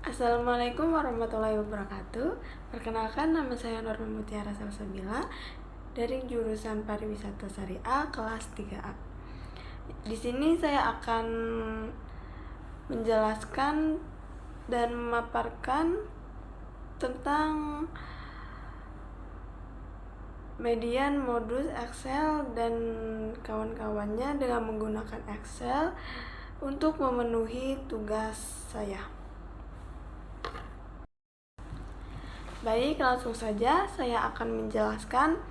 Assalamualaikum warahmatullahi wabarakatuh. Perkenalkan, nama saya Norma Mutiara Salsabila dari jurusan Pariwisata Syariah kelas 3A. Di sini saya akan menjelaskan dan memaparkan tentang median, modus, Excel, dan kawan-kawannya dengan menggunakan Excel untuk memenuhi tugas saya. Baik, langsung saja saya akan menjelaskan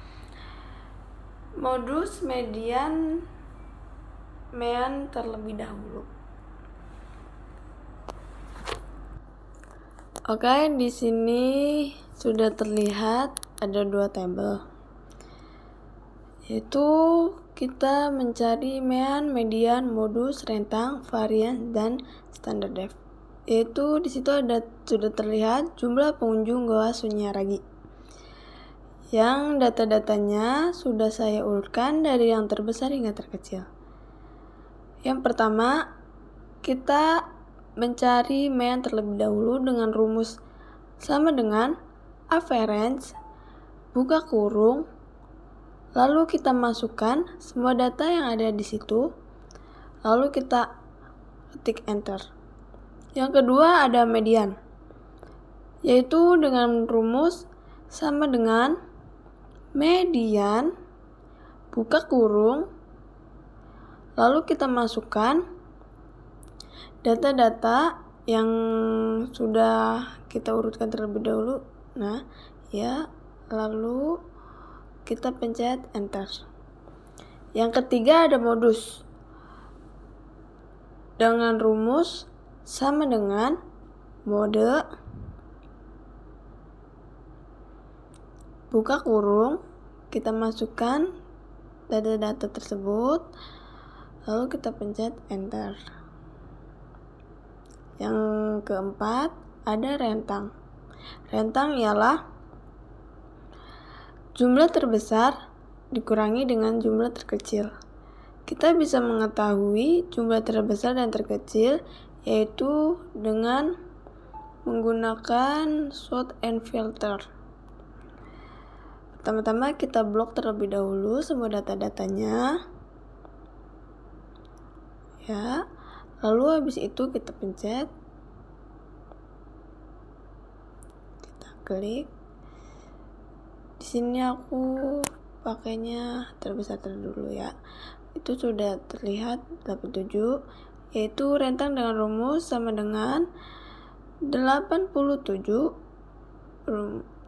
modus, median, mean terlebih dahulu. Oke, di sini sudah terlihat ada dua tabel, yaitu kita mencari mean, median, modus, rentang, varians, dan standar dev. Yaitu di situ sudah terlihat jumlah pengunjung Goa Sunyaragi. Yang data-datanya sudah saya urutkan dari yang terbesar hingga terkecil. Yang pertama, kita mencari mean terlebih dahulu dengan rumus sama dengan average, buka kurung, lalu kita masukkan semua data yang ada di situ, lalu kita ketik enter. Yang kedua ada median, yaitu dengan rumus sama dengan median, buka kurung, lalu kita masukkan data-data yang sudah kita urutkan terlebih dahulu. Lalu kita pencet enter. Yang ketiga ada modus, dengan rumus sama dengan mode, buka kurung, kita masukkan data-data tersebut, lalu kita pencet enter. Yang keempat ada rentang. Rentang ialah jumlah terbesar dikurangi dengan jumlah terkecil. Kita bisa mengetahui jumlah terbesar dan terkecil yaitu dengan menggunakan sort and filter. Pertama-tama kita blok terlebih dahulu semua data-datanya. Lalu habis itu kita pencet, kita klik. Di sini aku pakainya terbesar dulu ya. Itu sudah terlihat 87, yaitu rentang dengan rumus sama dengan 87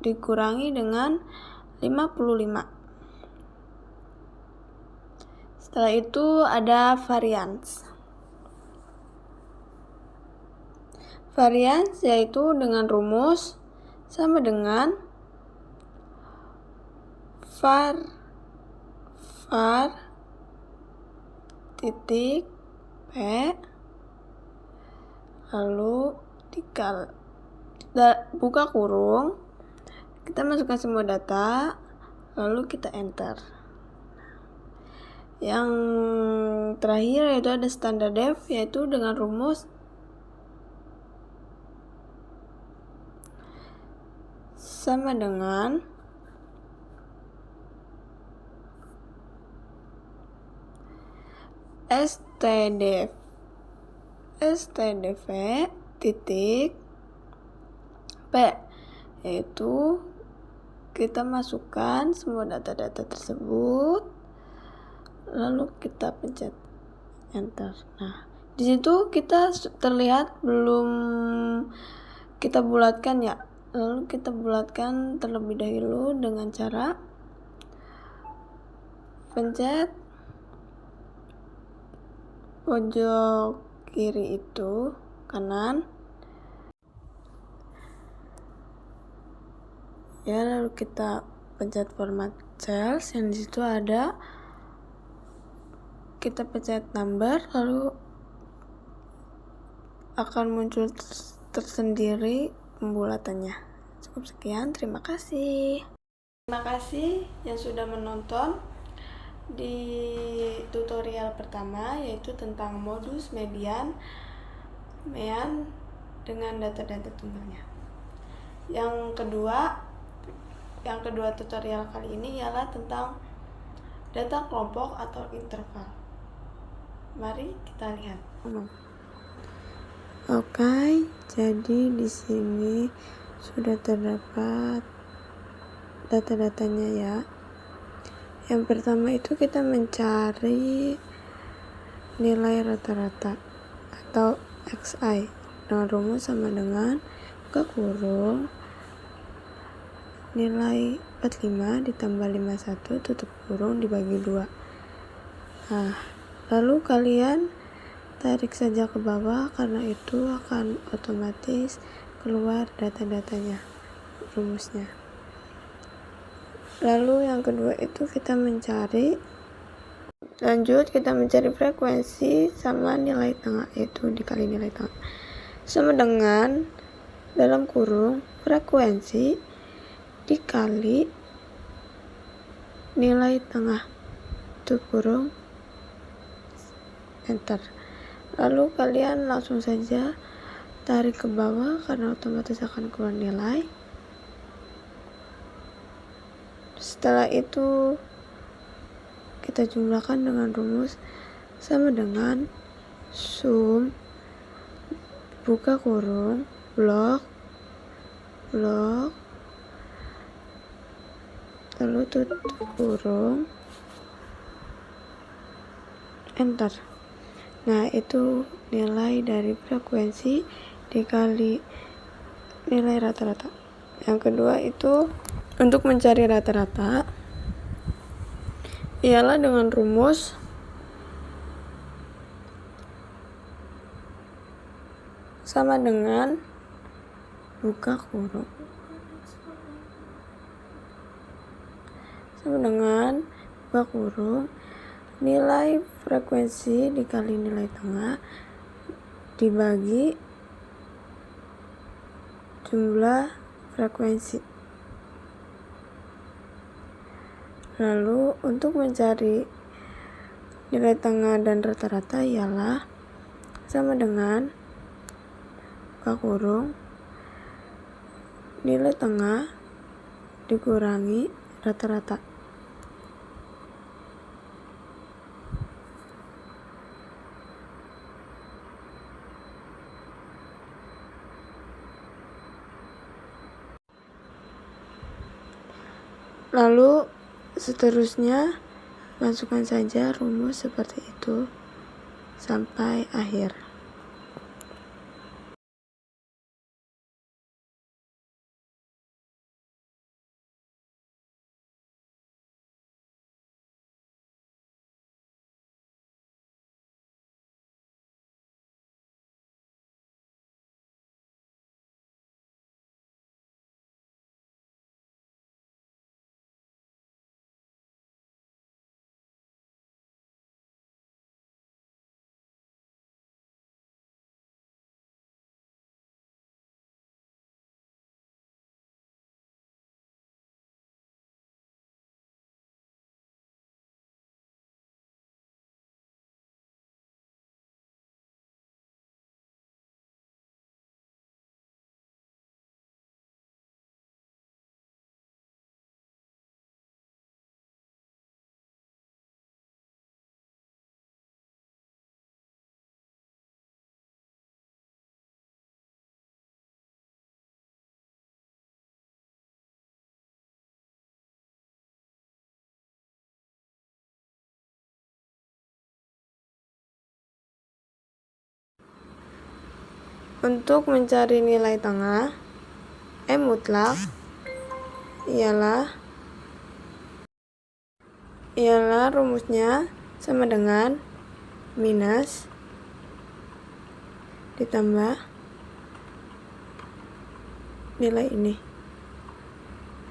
dikurangi dengan 55. Setelah itu ada varians. Varians yaitu dengan rumus sama dengan var titik p, lalu buka kurung, kita masukkan semua data, lalu kita enter. Yang terakhir yaitu ada standar dev, yaitu dengan rumus sama dengan stdv titik p, yaitu kita masukkan semua data-data tersebut, lalu kita pencet enter. Nah, di situ kita terlihat belum kita bulatkan ya. Lalu kita bulatkan terlebih dahulu dengan cara pencet pojok kiri itu kanan. Lalu kita pencet format cells yang di situ ada. Kita pencet number, lalu akan muncul tersendiri pembulatannya. Cukup sekian, terima kasih. Terima kasih yang sudah menonton di tutorial pertama, yaitu tentang modus, median, mean, dengan data-data tunggalnya. Yang kedua tutorial kali ini ialah tentang data kelompok atau interval. Mari kita lihat. Oke, jadi di sini sudah terdapat data-datanya ya. Yang pertama itu kita mencari nilai rata-rata atau XI dengan rumus sama dengan buka kurung nilai 45 ditambah 51 tutup kurung dibagi 2. Nah, lalu kalian tarik saja ke bawah karena itu akan otomatis keluar data-datanya, rumusnya. Lalu yang kedua itu kita mencari frekuensi sama nilai tengah, itu dikali nilai tengah sama dengan dalam kurung frekuensi dikali nilai tengah tutup kurung enter. Lalu kalian langsung saja tarik ke bawah karena otomatis akan keluar nilai. Setelah itu kita jumlahkan dengan rumus sama dengan sum buka kurung blok lalu tutup kurung enter. Nah, itu nilai dari frekuensi dikali nilai rata-rata. Yang kedua itu untuk mencari rata-rata ialah dengan rumus sama dengan buka kurung nilai frekuensi dikali nilai tengah dibagi jumlah frekuensi. Lalu untuk mencari nilai tengah dan rata-rata ialah sama dengan buka kurung nilai tengah dikurangi rata-rata. Lalu seterusnya masukkan saja rumus seperti itu sampai akhir. Untuk mencari nilai tengah M mutlak ialah rumusnya sama dengan minus ditambah nilai ini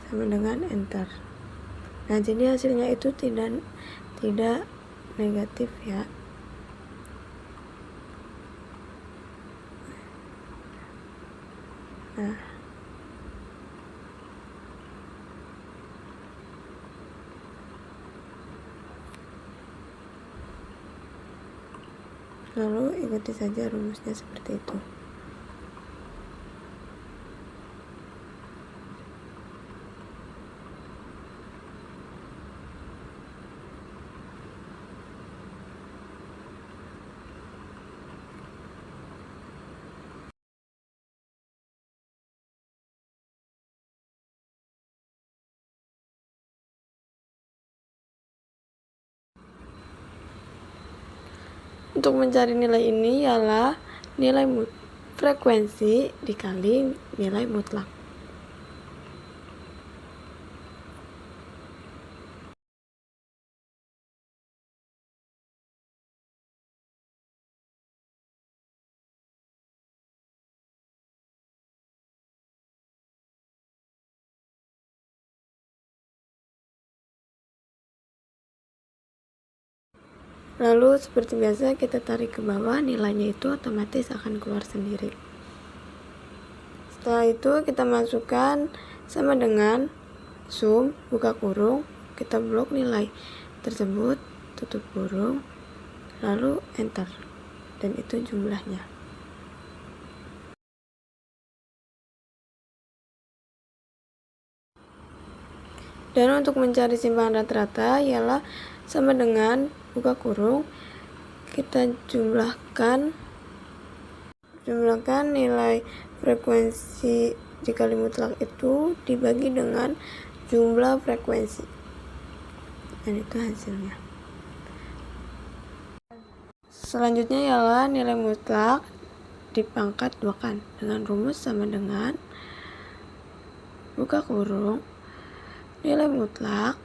sama dengan enter. Nah, jadi hasilnya itu tidak negatif ya. Nah, lalu ikuti saja rumusnya seperti itu. Untuk mencari nilai ini ialah nilai frekuensi dikali nilai mutlak. Lalu seperti biasa kita tarik ke bawah, nilainya itu otomatis akan keluar sendiri. Setelah itu kita masukkan sama dengan sum, buka kurung, kita blok nilai tersebut, tutup kurung, lalu enter, dan itu jumlahnya. Dan untuk mencari simpangan rata-rata ialah sama dengan buka kurung, kita jumlahkan nilai frekuensi dikali mutlak itu dibagi dengan jumlah frekuensi, dan itu hasilnya. Selanjutnya ialah nilai mutlak dipangkat 2-kan dengan rumus sama dengan buka kurung, nilai mutlak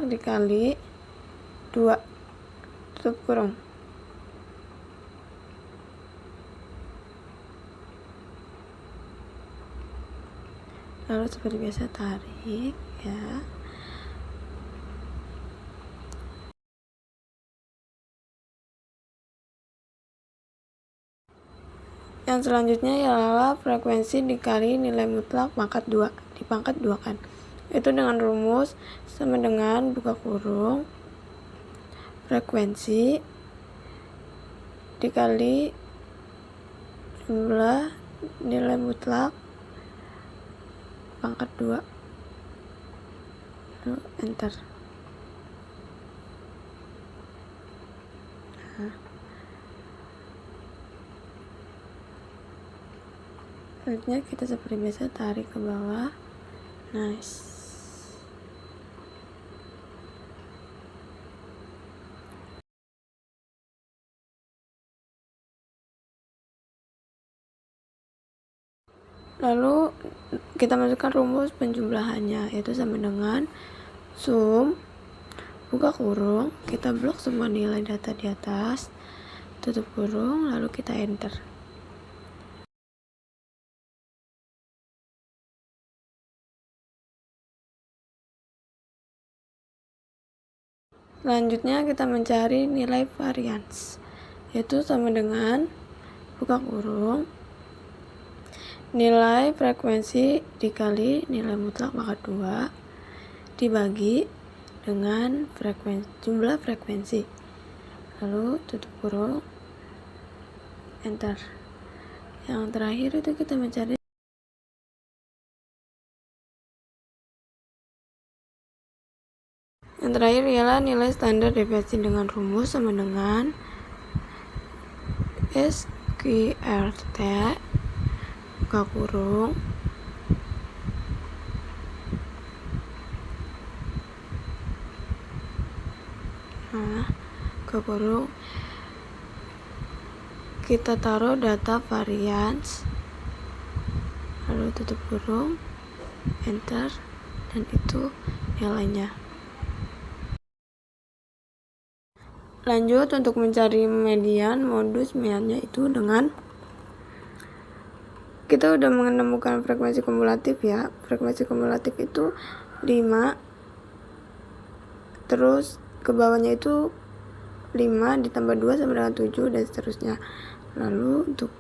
dikali 2, tutup kurung. Lalu seperti biasa tarik ya. Yang selanjutnya ialah frekuensi dikali nilai mutlak pangkat 2, dipangkat 2-kan. Itu dengan rumus sama dengan buka kurung, frekuensi dikali jumlah nilai mutlak pangkat 2, lalu enter. Selanjutnya kita seperti biasa tarik ke bawah. Nice. Lalu kita masukkan rumus penjumlahannya, yaitu sama dengan sum, buka kurung, kita blok semua nilai data di atas, tutup kurung, lalu kita enter. Selanjutnya kita mencari nilai varians, yaitu sama dengan buka kurung, nilai frekuensi dikali nilai mutlak pangkat 2 dibagi dengan jumlah frekuensi, lalu tutup kurung, enter. Yang terakhir itu kita mencari ialah nilai standar deviasi dengan rumus sama dengan SQRT buka kurung buka kurung, kita taruh data varians, lalu tutup kurung, enter, dan itu nilainya. Lanjut untuk mencari median, modus mediannya itu dengan kita udah menemukan frekuensi kumulatif ya. Frekuensi kumulatif itu 5, terus ke bawahnya itu 5 ditambah 2 sama dengan 7 dan seterusnya. Lalu untuk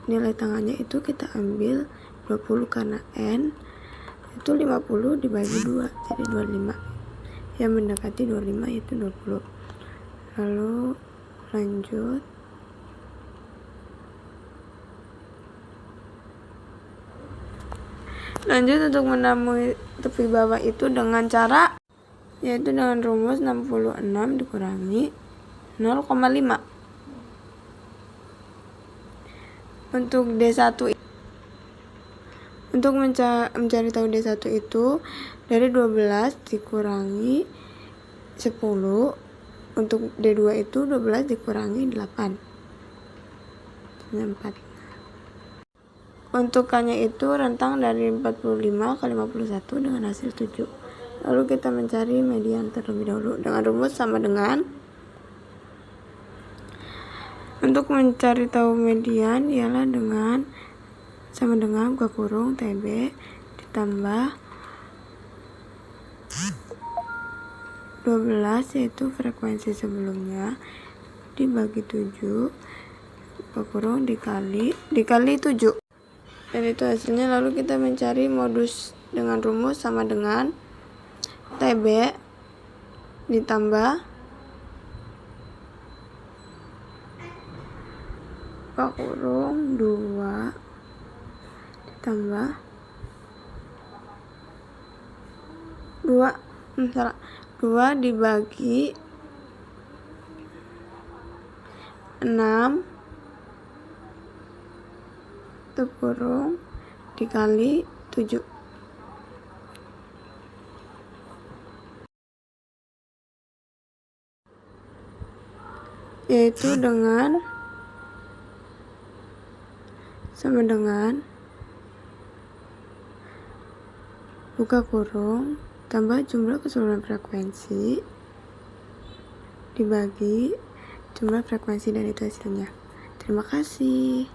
nilai tengahnya itu kita ambil 20 karena N itu 50 dibagi 2, jadi 25. Yang mendekati 25 itu 20. Lalu lanjut untuk menemui tepi bawah itu dengan cara yaitu dengan rumus 66 dikurangi 0,5. Untuk mencari tahu D1 itu dari 12 dikurangi 10. Untuk D2 itu 12 dikurangi 8. 4. Untuk K-nya itu rentang dari 45 ke 51 dengan hasil 7. Lalu kita mencari median terlebih dahulu dengan rumus sama dengan, untuk mencari tahu median ialah dengan sama dengan buka kurung TB ditambah 12 yaitu frekuensi sebelumnya dibagi 7 buka kurung dikali 7, dan itu hasilnya. Lalu kita mencari modus dengan rumus sama dengan TB ditambah buka kurung 2 ditambah 2 dibagi 6 tutup kurung dikali 7, yaitu dengan sama dengan buka kurung tambah jumlah keseluruhan frekuensi dibagi jumlah frekuensi, dan itu hasilnya. Terima kasih.